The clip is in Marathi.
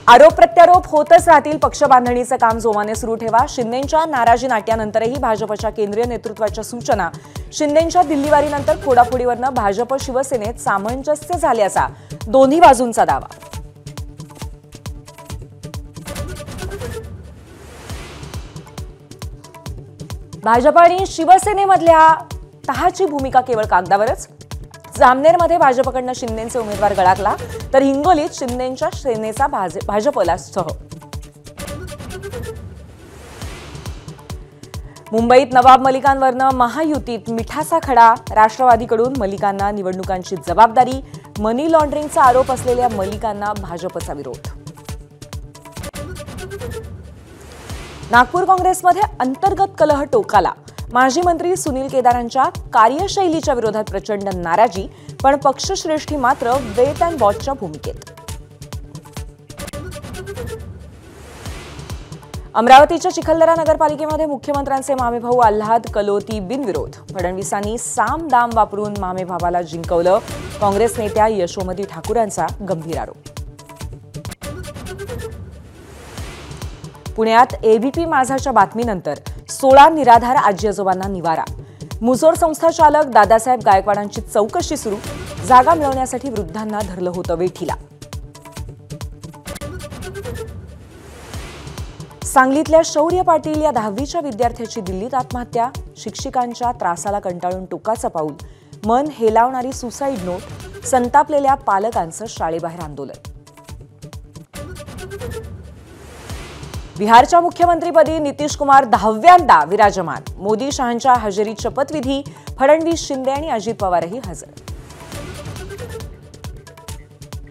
आरोप प्रत्यारोप होतच राहतील. पक्ष बांधणीचं काम जोमाने सुरू ठेवा. शिंदेंच्या नाराजी नाट्यानंतरही भाजपच्या केंद्रीय नेतृत्वाच्या सूचना. शिंदेंच्या दिल्लीवारीनंतर फोडाफोडीवरनं भाजप शिवसेनेत सामंजस्य झाल्याचा दोन्ही बाजूंचा दावा. भाजप आणि शिवसेनेमधल्या तहाची भूमिका केवळ कागदावरच. जामनेरमध्ये भाजपकडनं शिंदेंचे उमेदवार गळाकला तर हिंगोलीत शिंदेंच्या सेनेचा भाजपला सह. मुंबईत नवाब मलिकांवरनं महायुतीत मिठाचा खडा. राष्ट्रवादीकडून मलिकांना निवडणुकांची जबाबदारी. मनी लॉन्ड्रिंगचा आरोप असलेल्या मलिकांना भाजपचा विरोध. नागपूर काँग्रेसमध्ये अंतर्गत कलह टोकाला. माजी मंत्री सुनील केदारांच्या कार्यशैलीच्या विरोधात प्रचंड नाराजी, पण पक्षश्रेष्ठी मात्र वेट अँड वॉचच्या भूमिकेत. अमरावतीच्या चिखलदरा नगरपालिकेमध्ये मुख्यमंत्र्यांचे मामेभाऊ आल्हाद कलोती बिनविरोध. फडणवीसांनी साम दाम वापरून मामेभावाला जिंकवलं. काँग्रेस नेत्या यशोमती ठाकूरांचा गंभीर आरोप. पुण्यात एबीपी माझाच्या बातमीनंतर 16 निराधार आजी आजोबांना निवारा. मुसोड संस्था चालक दादासाहेब गायकवाडांची चौकशी सुरू. जागा मिळवण्यासाठी वृद्धांना धरलं होतं वेठीला. सांगलीतल्या शौर्य पाटील या 10वीच्या विद्यार्थ्याची दिल्लीत आत्महत्या. शिक्षिकांच्या त्रासाला कंटाळून टोकाचं पाऊल. मन हेलावणारी सुसाईड नोट. संतापलेल्या पालकांचं शाळेबाहेर आंदोलन. बिहारच्या मुख्यमंत्रीपदी नितीश कुमार 10व्यांदा विराजमान. मोदी शहांच्या हजेरीत शपथविधी. फडणवीस, शिंदे आणि अजित पवारही हजर.